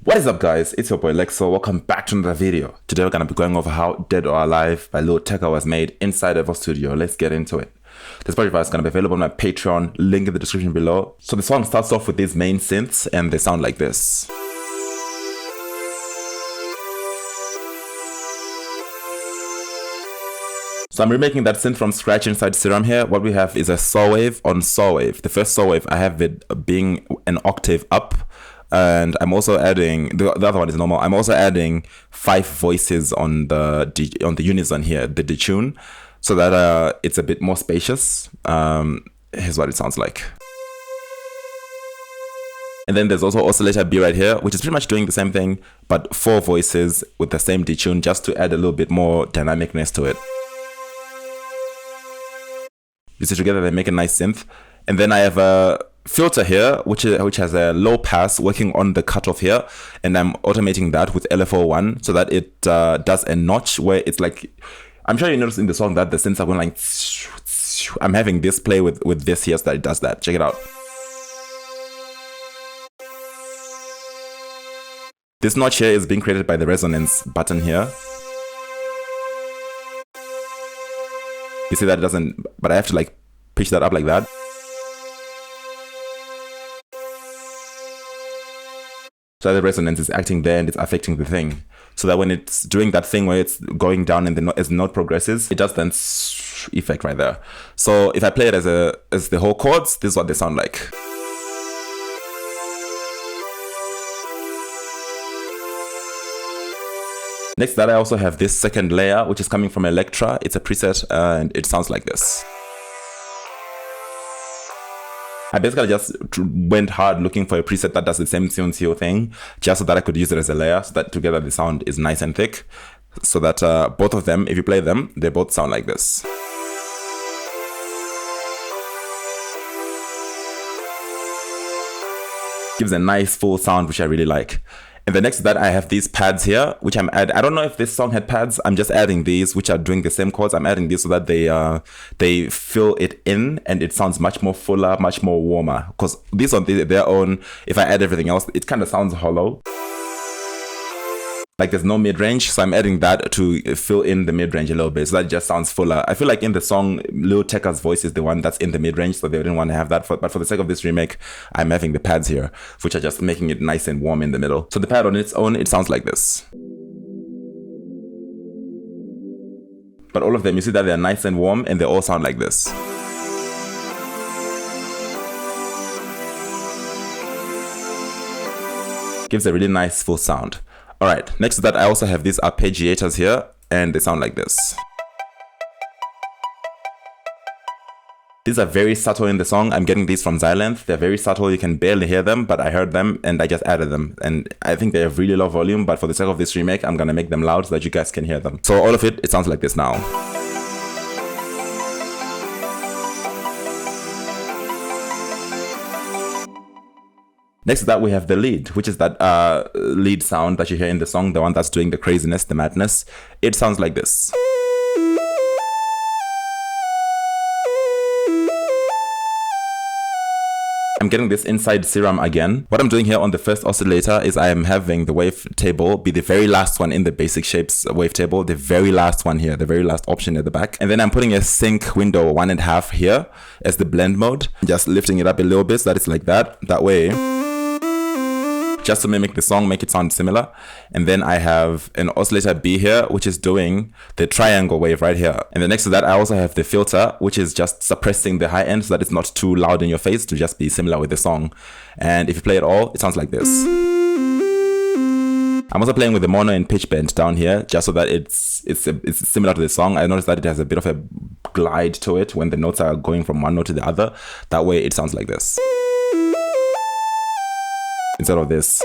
What is up, guys? It's your boy Lexo. Welcome back to another video. Today we're going to be going over how Dead or Alive by Lil Tecca was made inside of a studio. Let's get into it. This Spotify is going to be available on my Patreon, link in the description below. So the song starts off with these main synths and they sound like this. So I'm remaking that synth from scratch inside Serum here. What we have is a saw wave on saw wave. The first saw wave, I have it being an octave up. And I'm also adding, the other one is normal. I'm also adding 5 voices on the unison here, the detune, so that it's a bit more spacious. Here's what it sounds like. And then there's also oscillator B right here, which is pretty much doing the same thing, but 4 voices with the same detune, just to add a little bit more dynamicness to it. You see, together they make a nice synth. And then I have a filter here, which has a low pass working on the cutoff here, and I'm automating that with LFO1 so that it does a notch where it's like, I'm sure you noticed in the song that the synths are going like, I'm having this play with this here so that it does that. Check it out. This notch here is being created by the resonance button here. You see that it doesn't, but I have to like pitch that up like that. So the resonance is acting there and it's affecting the thing. So that when it's doing that thing where it's going down and as the note progresses, it does that effect right there. So if I play it as the whole chords, this is what they sound like. Next to that, I also have this second layer, which is coming from Electra. It's a preset and it sounds like this. I basically just went hard looking for a preset that does the same CNCO thing, just so that I could use it as a layer, so that together the sound is nice and thick, so that both of them, if you play them, they both sound like this. Gives a nice full sound, which I really like. And the next to that, I have these pads here, which I'm adding. I don't know if this song had pads. I'm just adding these, which are doing the same chords. I'm adding these so that they fill it in and it sounds much more fuller, much more warmer. Because these on their own, if I add everything else, it kind of sounds hollow. Like there's no mid-range, so I'm adding that to fill in the mid-range a little bit, so that it just sounds fuller. I feel like in the song, Lil Tecca's voice is the one that's in the mid-range, so they didn't want to have that. But for the sake of this remake, I'm having the pads here, which are just making it nice and warm in the middle. So the pad on its own, it sounds like this. But all of them, you see that they're nice and warm, and they all sound like this. Gives a really nice full sound. Alright, next to that, I also have these arpeggiators here, and they sound like this. These are very subtle in the song. I'm getting these from Xylem. They're very subtle, you can barely hear them, but I heard them and I just added them. And I think they have really low volume, but for the sake of this remake, I'm gonna make them loud so that you guys can hear them. So all of it sounds like this now. Next to that, we have the lead, which is that lead sound that you hear in the song, the one that's doing the craziness, the madness. It sounds like this. I'm getting this inside Serum again. What I'm doing here on the first oscillator is I am having the wavetable be the very last one in the basic shapes wavetable, the very last one here, the very last option at the back. And then I'm putting a sync window 1.5 here as the blend mode, just lifting it up a little bit so that it's like that. That way, just to mimic the song, make it sound similar. And then I have an oscillator B here, which is doing the triangle wave right here. And then next to that, I also have the filter, which is just suppressing the high end so that it's not too loud in your face, to just be similar with the song. And if you play it all, it sounds like this. I'm also playing with the mono and pitch bend down here, just so that it's similar to the song. I noticed that it has a bit of a glide to it when the notes are going from one note to the other. That way it sounds like this, instead of this.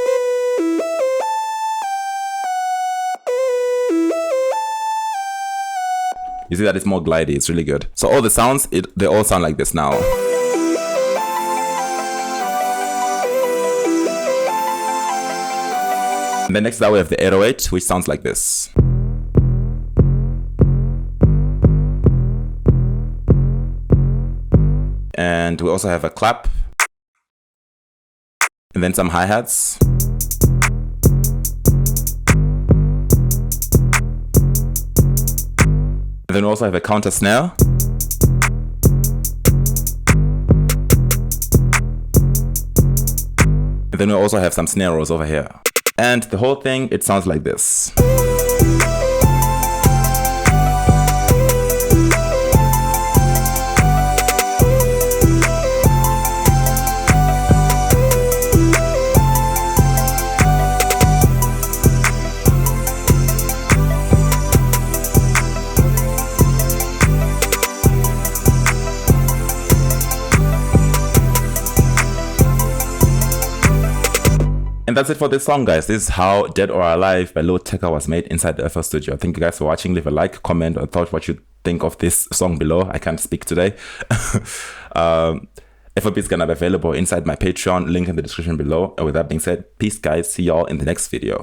You see that it's more glidey, it's really good. So all the sounds, they all sound like this now. And then next to that we have the 808, which sounds like this. And we also have a clap. And then some hi-hats. And then we also have a counter snare. And then we also have some snare rolls over here. And the whole thing, it sounds like this. And that's it for this song, guys. This is how Dead or Alive by Lil Tecca was made inside the FL Studio. Thank you guys for watching. Leave a like, comment, or thought what you think of this song below. I can't speak today. FLB is gonna be available inside my Patreon, link in the description below. And with that being said, peace guys, see y'all in the next video.